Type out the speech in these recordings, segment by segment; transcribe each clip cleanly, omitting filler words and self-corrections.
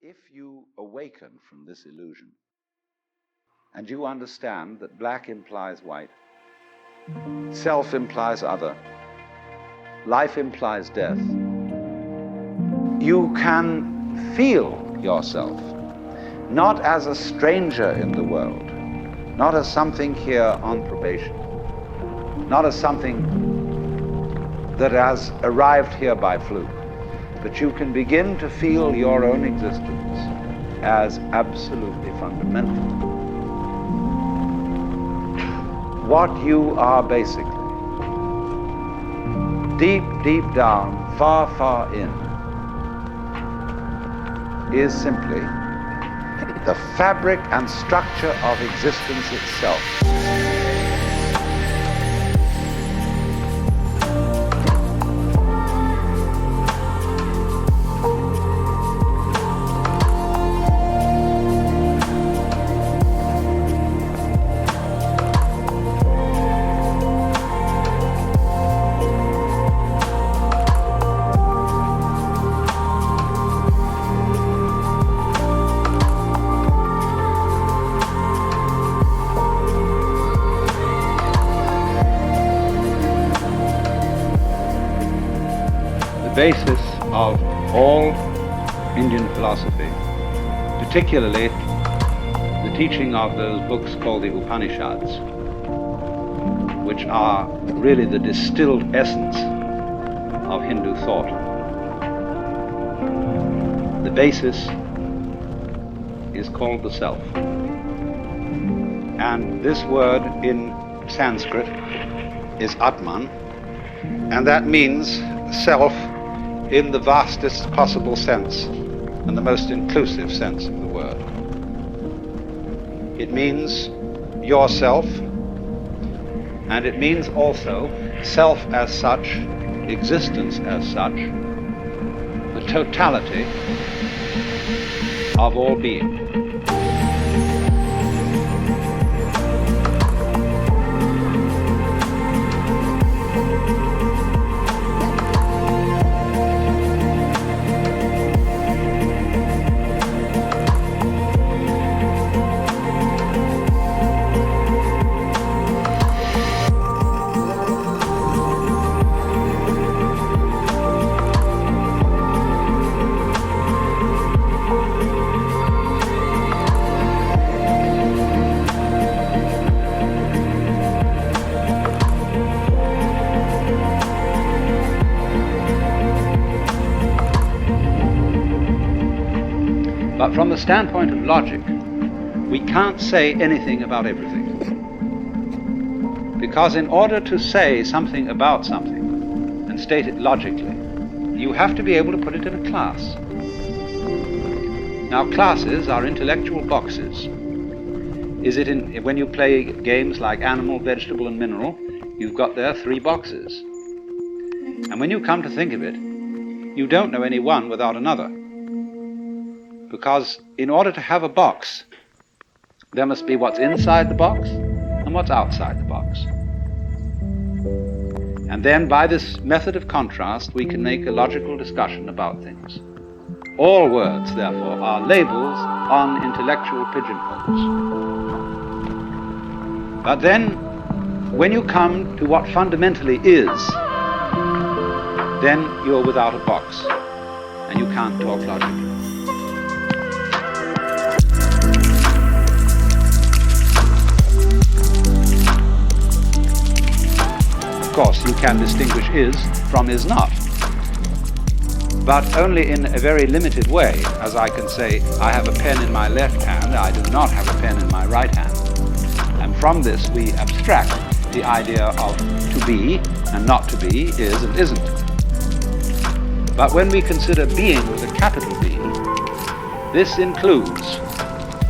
If you awaken from this illusion, and you understand that black implies white, self implies other, life implies death, you can feel yourself not as a stranger in the world, not as something here on probation, not as something that has arrived here by fluke, but you can begin to feel your own existence as absolutely fundamental. What you are basically, deep, deep down, far, far in, is simply the fabric and structure of existence itself. The basis of all Indian philosophy, particularly the teaching of those books called the Upanishads, which are really the distilled essence of Hindu thought. The basis is called the self. And this word in Sanskrit is Atman, and that means self in the vastest possible sense and the most inclusive sense of the word. It means yourself, and it means also self as such, existence as such, the totality of all being. But from the standpoint of logic, we can't say anything about everything. Because in order to say something about something and state it logically, you have to be able to put it in a class. Now, classes are intellectual boxes. When you play games like animal, vegetable, and mineral, you've got there 3 boxes. And when you come to think of it, you don't know any one without another. Because in order to have a box, there must be what's inside the box and what's outside the box. And then by this method of contrast, we can make a logical discussion about things. All words, therefore, are labels on intellectual pigeonholes. But then, when you come to what fundamentally is, then you're without a box, and you can't talk logically. Of course, you can distinguish is from is not, but only in a very limited way, as I can say, I have a pen in my left hand, I do not have a pen in my right hand. And from this we abstract the idea of to be and not to be, is and isn't. But when we consider being with a capital B, this includes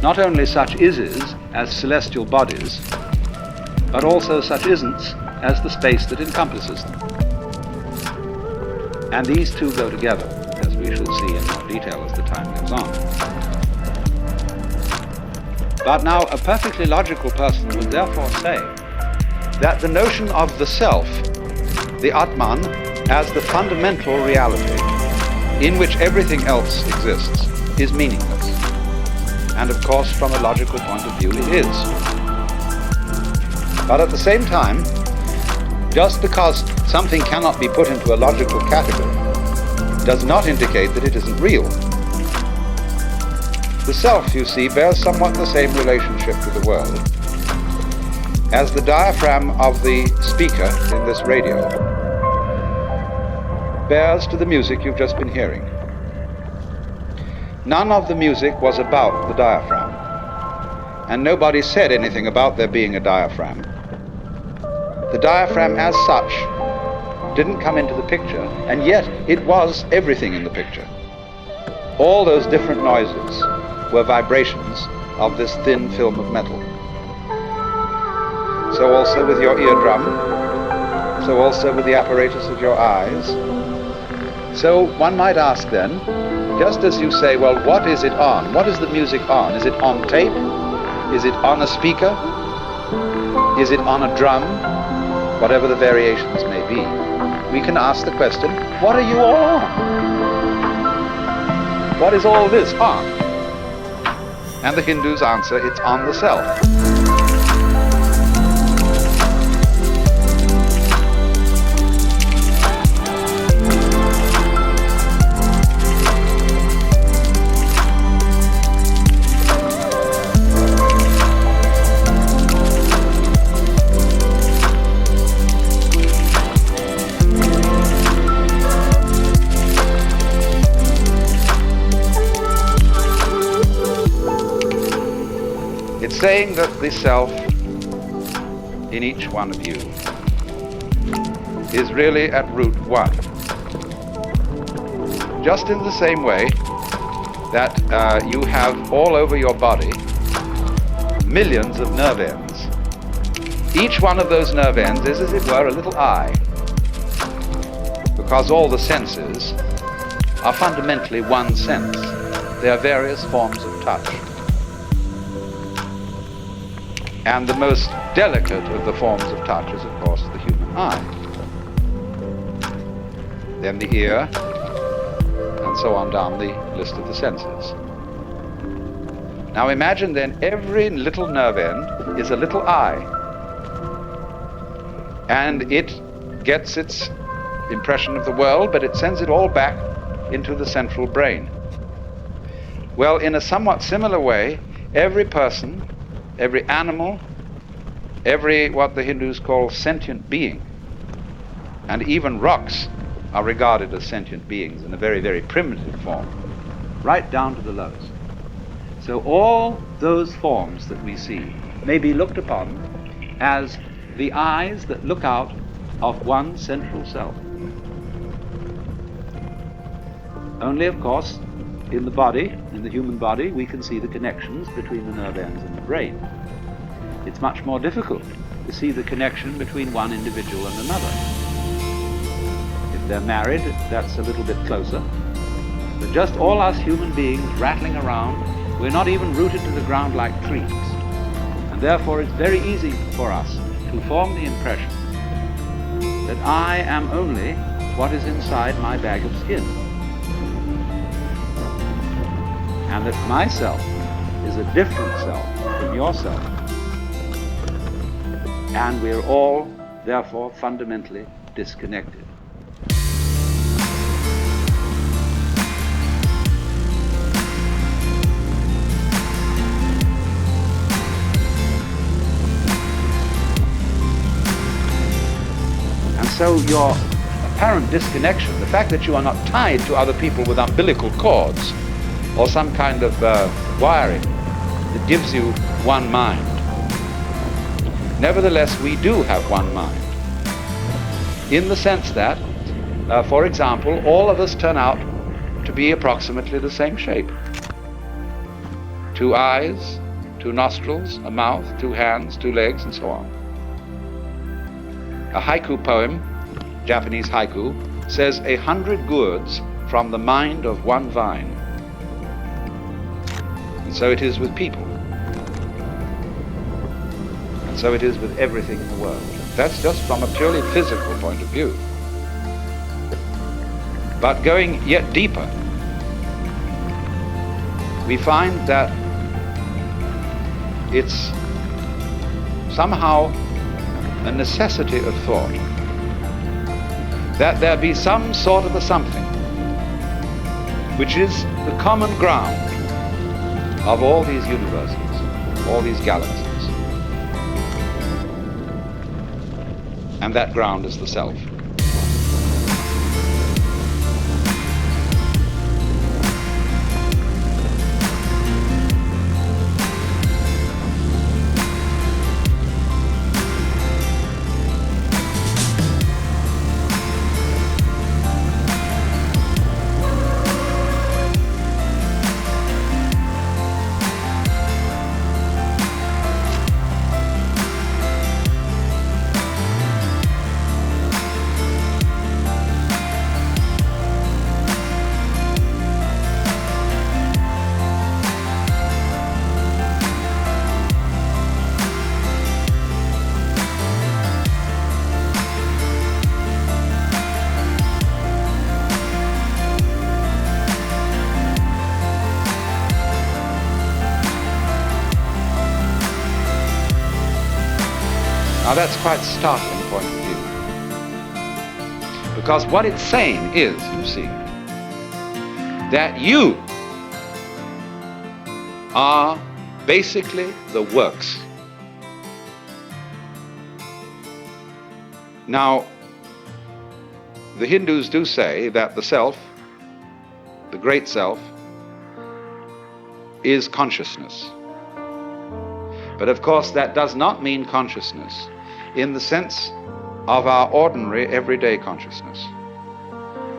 not only such ises as celestial bodies, but also such isn'ts as the space that encompasses them. And these two go together, as we shall see in more detail as the time goes on. But now a perfectly logical person would therefore say that the notion of the self, the Atman, as the fundamental reality in which everything else exists, is meaningless. And of course, from a logical point of view, it is. But at the same time, just because something cannot be put into a logical category does not indicate that it isn't real. The self, you see, bears somewhat the same relationship to the world as the diaphragm of the speaker in this radio bears to the music you've just been hearing. None of the music was about the diaphragm, and nobody said anything about there being a diaphragm. The diaphragm as such didn't come into the picture, and yet it was everything in the picture. All those different noises were vibrations of this thin film of metal. So also with your eardrum, so also with the apparatus of your eyes. So one might ask then, just as you say, well, what is it on? What is the music on? Is it on tape? Is it on a speaker? Is it on a drum? Whatever the variations may be. We can ask the question, what are you all on? What is all this on? And the Hindus answer, it's on the self. Saying that the self in each one of you is really at root one. Just in the same way that you have all over your body millions of nerve ends. Each one of those nerve ends is, as it were, a little eye, because all the senses are fundamentally one sense. They are various forms of touch. And the most delicate of the forms of touch is, of course, the human eye. Then the ear, and so on down the list of the senses. Now imagine then every little nerve end is a little eye. And it gets its impression of the world, but it sends it all back into the central brain. Well, in a somewhat similar way, every person, every animal, every what the Hindus call sentient being, and even rocks are regarded as sentient beings in a very, very primitive form, right down to the lowest. So all those forms that we see may be looked upon as the eyes that look out of one central self. Only, of course, in the body, in the human body, we can see the connections between the nerve ends and the brain. It's much more difficult to see the connection between one individual and another. If they're married, that's a little bit closer. But just all us human beings rattling around, we're not even rooted to the ground like trees. And therefore it's very easy for us to form the impression that I am only what is inside my bag of skin. And that myself is a different self from yourself. And we're all, therefore, fundamentally disconnected. And so your apparent disconnection, the fact that you are not tied to other people with umbilical cords or some kind of wiring that gives you one mind. Nevertheless, we do have one mind, in the sense that, for example, all of us turn out to be approximately the same shape. 2 eyes, 2 nostrils, a mouth, 2 hands, 2 legs, and so on. A haiku poem, Japanese haiku, says 100 gourds from the mind of one vine. And so it is with people. And so it is with everything in the world. That's just from a purely physical point of view. But going yet deeper, we find that it's somehow a necessity of thought that there be some sort of a something which is the common ground of all these universes, all these galaxies. And that ground is the self. Now that's quite a startling point of view, because what it's saying is, you see, that you are basically the works. Now, the Hindus do say that the self, the great self, is consciousness. But of course that does not mean consciousness in the sense of our ordinary everyday consciousness.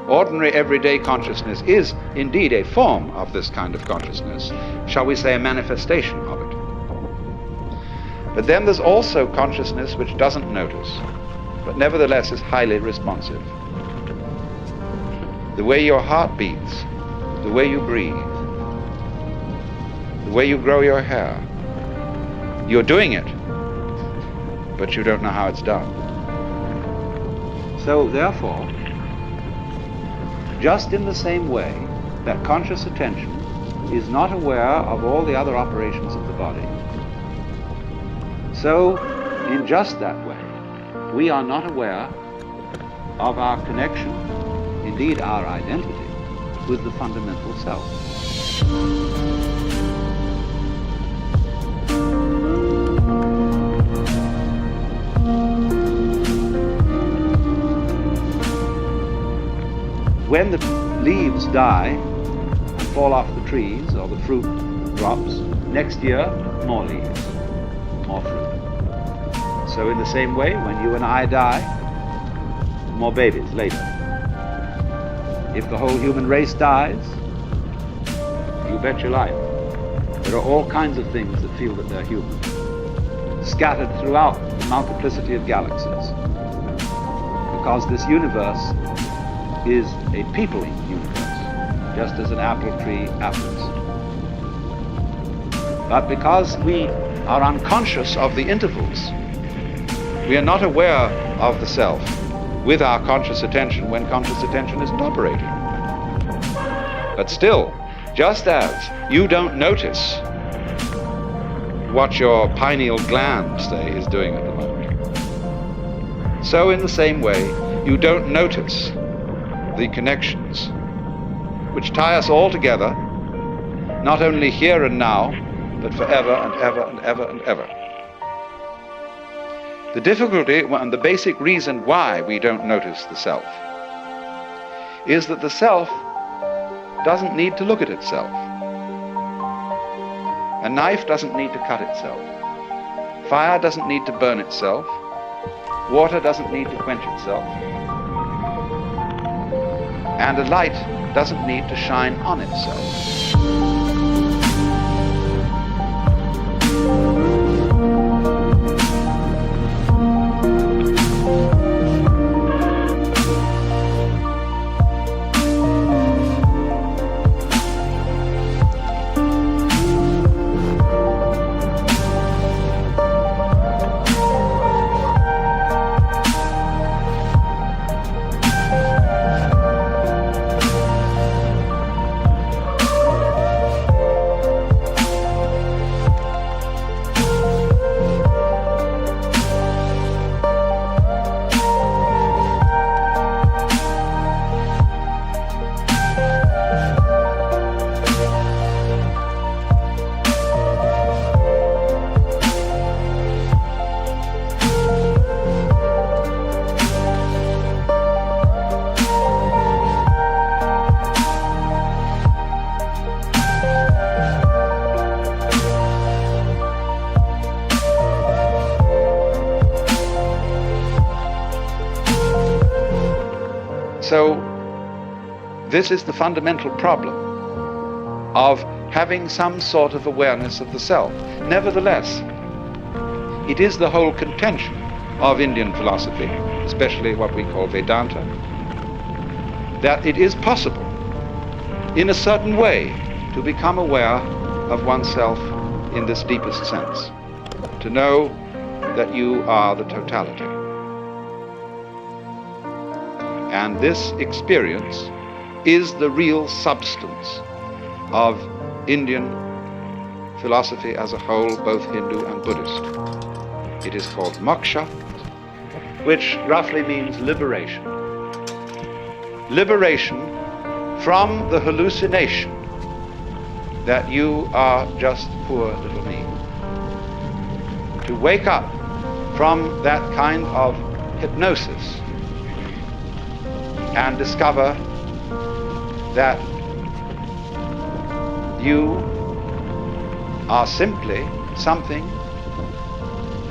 Ordinary everyday consciousness is indeed a form of this kind of consciousness, shall we say a manifestation of it. But then there's also consciousness which doesn't notice, but nevertheless is highly responsive. The way your heart beats, the way you breathe, the way you grow your hair, you're doing it, but you don't know how it's done. So therefore, just in the same way that conscious attention is not aware of all the other operations of the body, so in just that way, we are not aware of our connection, indeed our identity, with the fundamental self. When the leaves die and fall off the trees, or the fruit drops, next year, more leaves, more fruit. So in the same way, when you and I die, more babies later. If the whole human race dies, you bet your life. There are all kinds of things that feel that they're human, scattered throughout the multiplicity of galaxies. Because this universe is a peopling universe, just as an apple tree apples. But because we are unconscious of the intervals, we are not aware of the self with our conscious attention when conscious attention isn't operating. But still, just as you don't notice what your pineal gland, say, is doing at the moment, so in the same way, you don't notice the connections which tie us all together, not only here and now, but forever and ever and ever and ever. The difficulty and the basic reason why we don't notice the self is that the self doesn't need to look at itself. A knife doesn't need to cut itself. Fire doesn't need to burn itself. Water doesn't need to quench itself. And a light doesn't need to shine on itself. This is the fundamental problem of having some sort of awareness of the self. Nevertheless, it is the whole contention of Indian philosophy, especially what we call Vedanta, that it is possible, in a certain way, to become aware of oneself in this deepest sense, to know that you are the totality. And this experience is the real substance of Indian philosophy as a whole, both Hindu and Buddhist. It is called moksha, which roughly means liberation. Liberation from the hallucination that you are just poor little me. To wake up from that kind of hypnosis and discover that you are simply something,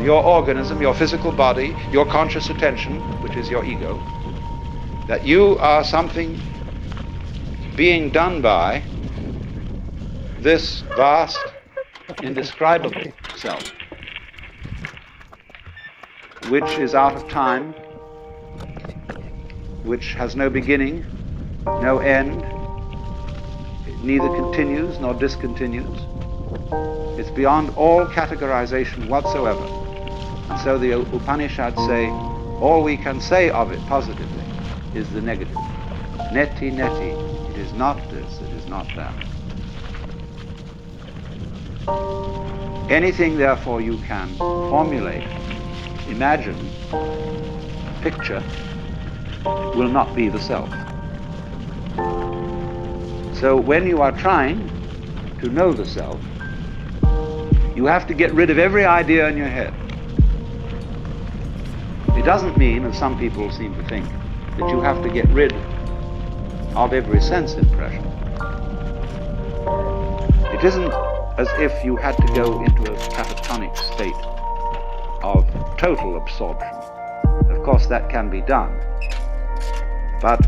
your organism, your physical body, your conscious attention, which is your ego, that you are something being done by this vast, indescribable self, which is out of time, which has no beginning, no end. It neither continues nor discontinues. It's beyond all categorization whatsoever. And so the Upanishads say, all we can say of it positively is the negative. Neti, neti, it is not this, it is not that. Anything, therefore, you can formulate, imagine, picture, will not be the self. So when you are trying to know the self, you have to get rid of every idea in your head. It doesn't mean, as some people seem to think, that you have to get rid of every sense impression. It isn't as if you had to go into a catatonic state of total absorption. Of course, that can be done. But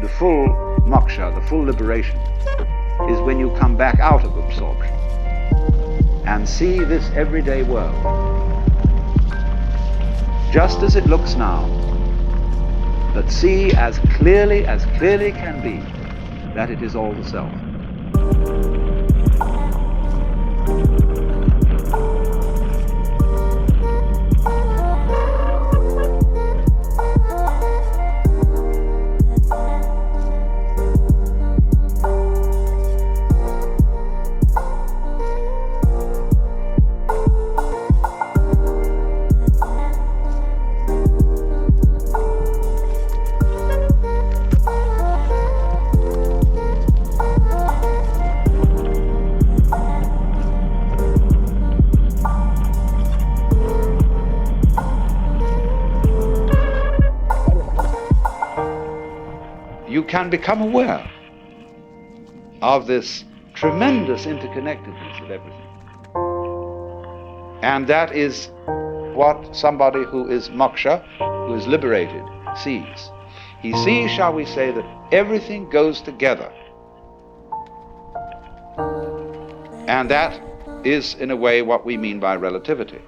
the full moksha, the full liberation, is when you come back out of absorption and see this everyday world just as it looks now, but see as clearly can be that it is all the self. You can become aware of this tremendous interconnectedness of everything. And that is what somebody who is moksha, who is liberated, sees. He sees, shall we say, that everything goes together. And that is, in a way, what we mean by relativity.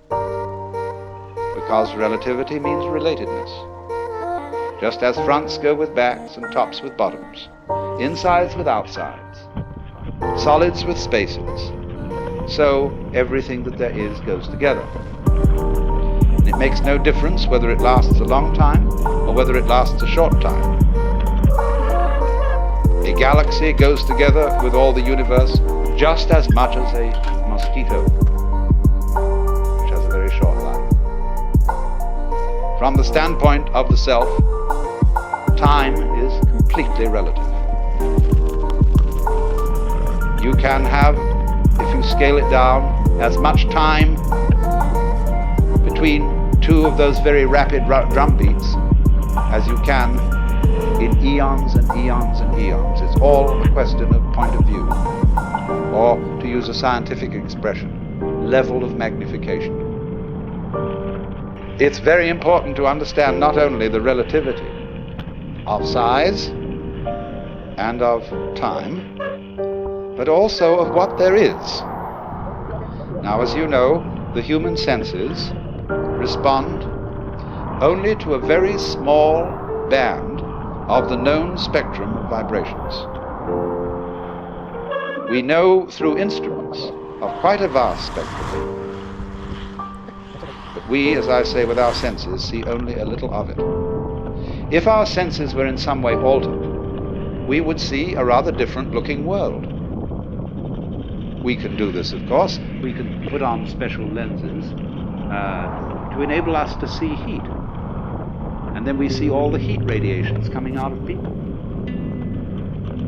Because relativity means relatedness. Just as fronts go with backs and tops with bottoms, insides with outsides, solids with spaces, so everything that there is goes together. And it makes no difference whether it lasts a long time or whether it lasts a short time. A galaxy goes together with all the universe just as much as a mosquito, which has a very short life. From the standpoint of the self, time is completely relative. You can have, if you scale it down, as much time between two of those very rapid drum beats as you can in eons and eons and eons. It's all a question of point of view, or, to use a scientific expression, level of magnification. It's very important to understand not only the relativity of size and of time, but also of what there is. Now, as you know, the human senses respond only to a very small band of the known spectrum of vibrations. We know through instruments of quite a vast spectrum, but we, as I say, with our senses, see only a little of it. If our senses were in some way altered, we would see a rather different looking world. We can do this, of course. We can put on special lenses to enable us to see heat. And then we see all the heat radiations coming out of people.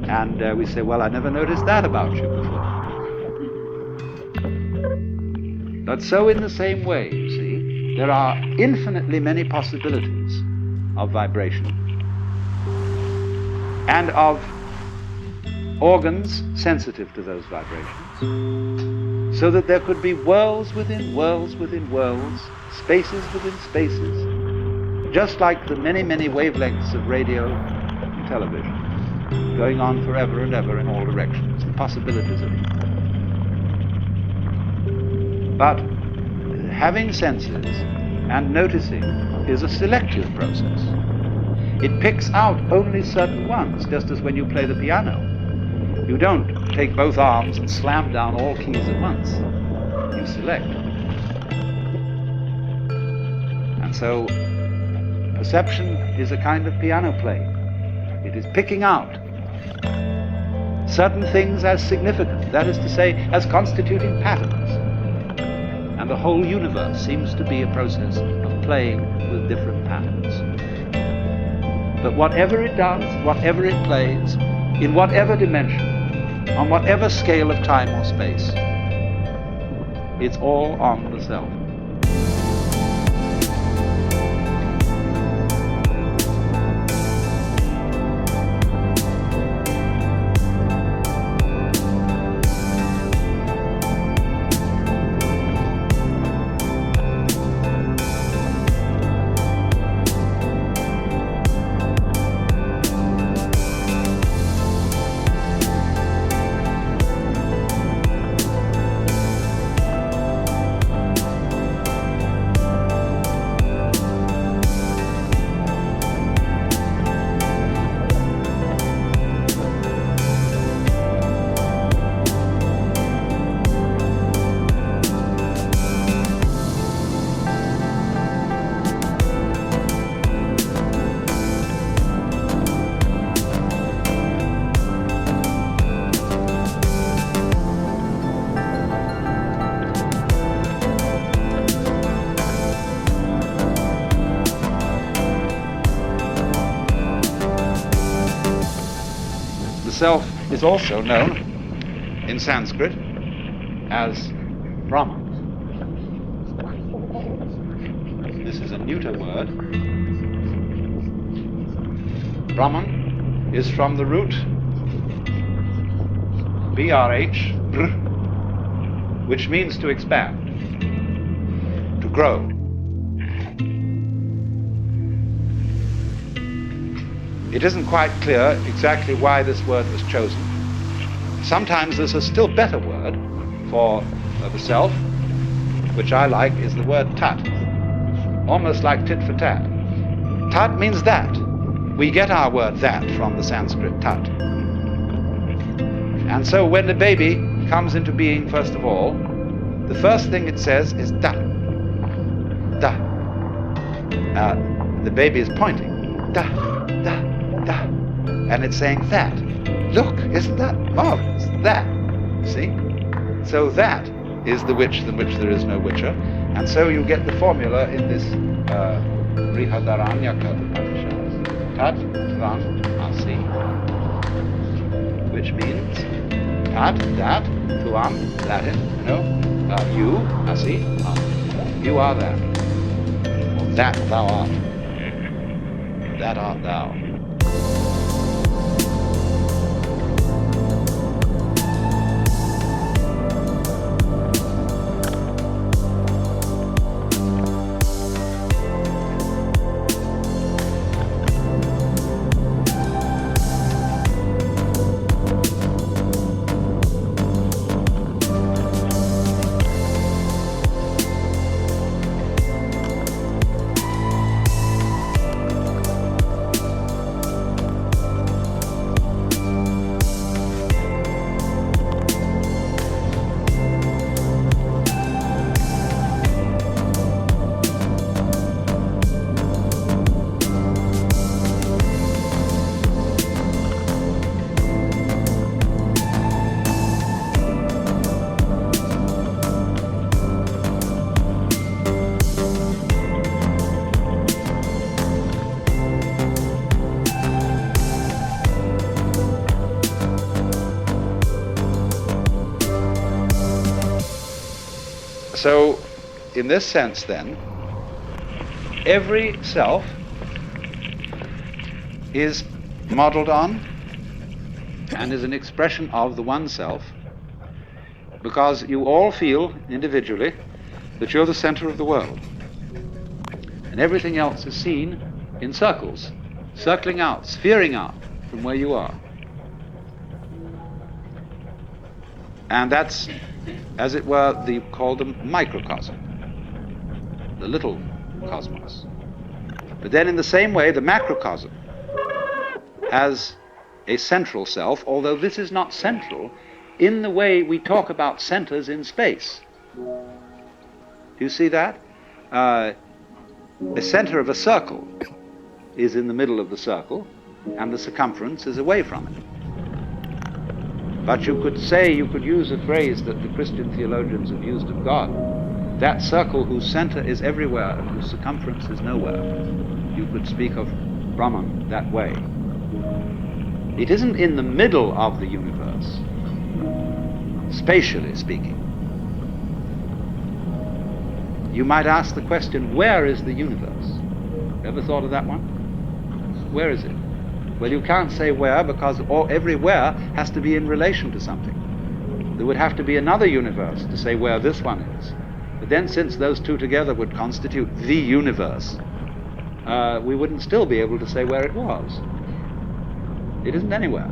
And we say, well, I never noticed that about you before. But so in the same way, you see, there are infinitely many possibilities of vibration and of organs sensitive to those vibrations, so that there could be worlds within worlds within worlds, spaces within spaces, just like the many, many wavelengths of radio and television, going on forever and ever in all directions, the possibilities of it. But having senses and noticing is a selective process. It picks out only certain ones, just as when you play the piano. You don't take both arms and slam down all keys at once. You select. And so perception is a kind of piano playing. It is picking out certain things as significant, that is to say, as constituting patterns. And the whole universe seems to be a process of playing with different patterns. But whatever it does, whatever it plays, in whatever dimension, on whatever scale of time or space, it's all on the self. Self is also known in Sanskrit as Brahman. This is a neuter word. Brahman is from the root BRH, br, which means to expand, to grow. It isn't quite clear exactly why this word was chosen. Sometimes there's a still better word for the self, which I like, is the word tat, almost like tit for tat. Tat means that. We get our word that from the Sanskrit tat. And so when the baby comes into being, first of all, the first thing it says is da. Da. The baby is pointing. Da, da. Da. And it's saying that. Look, isn't that marvelous? That. See? So that is the witch than which there is no witcher. And so you get the formula in this Brihadaranyaka Upanishad. Tat Tvam Asi. Which means Tat, that, Tvam, Latin, you, Asi, you are that. Or that thou art. That art thou. So, in this sense then, every self is modeled on and is an expression of the one self, because you all feel individually that you're the center of the world, and everything else is seen in circles, circling out, sphering out from where you are. And that's, as it were, called the microcosm, the little cosmos. But then in the same way, the macrocosm has a central self, although this is not central in the way we talk about centers in space. Do you see that? The center of a circle is in the middle of the circle, and the circumference is away from it. But you could use a phrase that the Christian theologians have used of God, that circle whose center is everywhere and whose circumference is nowhere. You could speak of Brahman that way. It isn't in the middle of the universe, spatially speaking. You might ask the question, where is the universe? Ever thought of that one? Where is it? Well, you can't say where, because every where has to be in relation to something. There would have to be another universe to say where this one is. But then, since those two together would constitute the universe, we wouldn't still be able to say where it was. It isn't anywhere.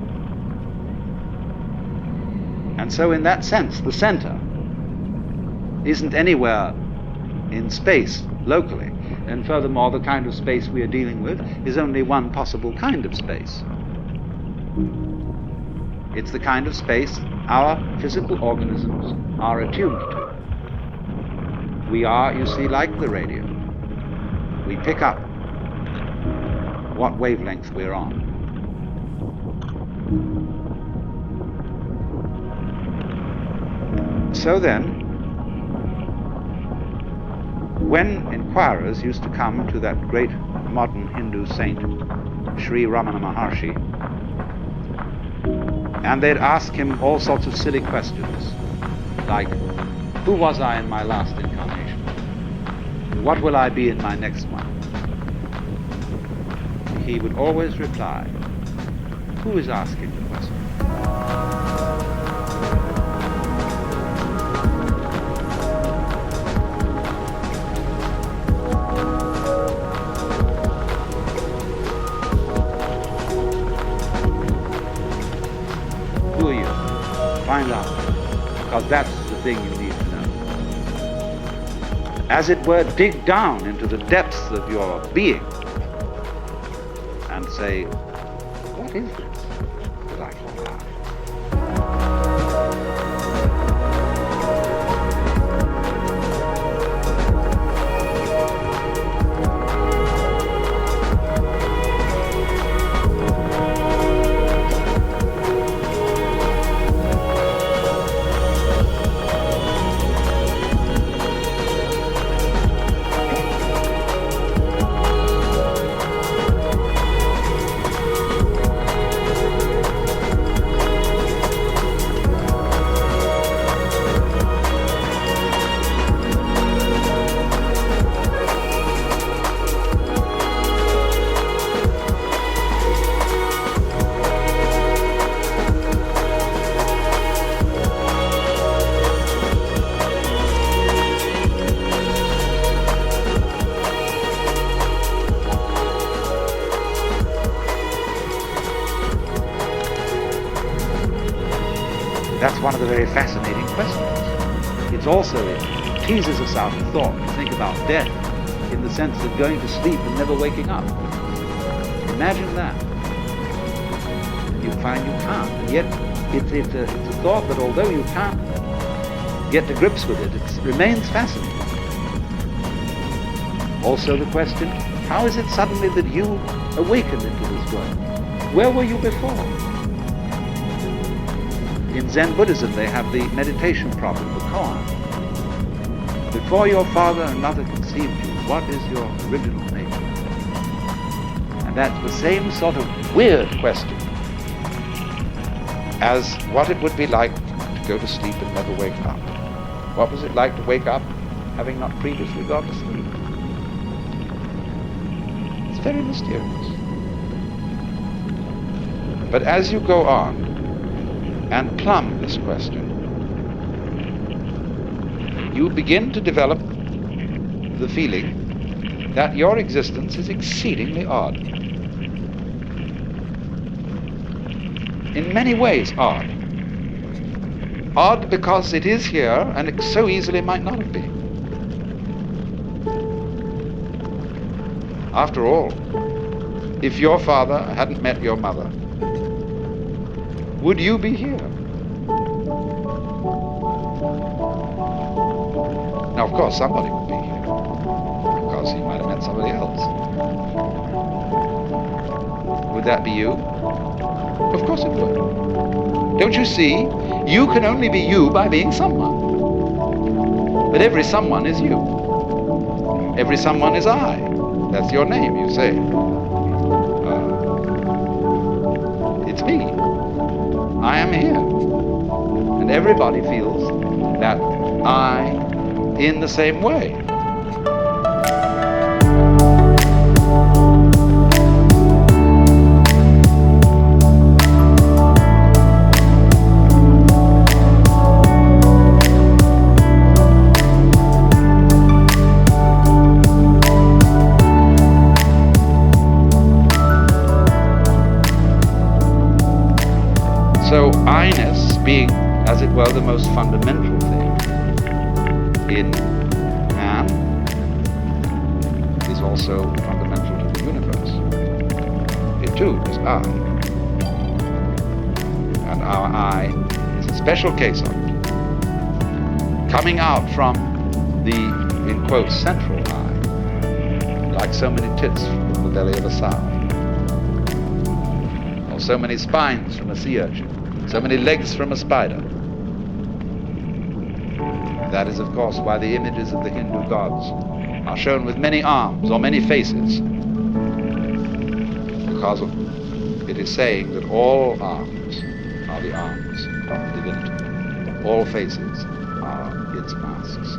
And so in that sense, the center isn't anywhere in space, locally. And furthermore, the kind of space we are dealing with is only one possible kind of space. It's the kind of space our physical organisms are attuned to. We are, you see, like the radio. We pick up what wavelength we're on. So then, when inquirers used to come to that great modern Hindu saint, Sri Ramana Maharshi, and they'd ask him all sorts of silly questions, like, who was I in my last incarnation? What will I be in my next one? He would always reply, who is asking the question? Find out, because that's the thing you need to know. As it were, dig down into the depths of your being and say, what is this that I call life? That's one of the very fascinating questions. It's also, it teases us out of thought to think about death in the sense of going to sleep and never waking up. Imagine that. You find you can't, and yet it's a thought that although you can't get to grips with it, it remains fascinating. Also the question, how is it suddenly that you awaken into this world? Where were you before? In Zen Buddhism, they have the meditation problem, the koan. Before your father and mother conceived you, what is your original nature? And that's the same sort of weird question as what it would be like to go to sleep and never wake up. What was it like to wake up having not previously gone to sleep. It's very mysterious. But as you go on and plumb this question, you begin to develop the feeling that your existence is exceedingly odd. In many ways odd. Odd because it is here and it so easily might not have been. After all, if your father hadn't met your mother, would you be here? Now, of course, somebody would be here, because he might have met somebody else. Would that be you? Of course it would. Don't you see? You can only be you by being someone. But every someone is you. Every someone is I. That's your name, you say. It's me. I am here. And everybody feels that I in the same way. So I-ness being, as it were, the most fundamental thing in man is also fundamental to the universe. It too is I. And our I is a special case of it. Coming out from the, in quotes, central I, like so many tits from the belly of a sow. Or so many spines from a sea urchin. So many legs from a spider. That is, of course, why the images of the Hindu gods are shown with many arms or many faces. Because it is saying that all arms are the arms of divinity. All faces are its masks.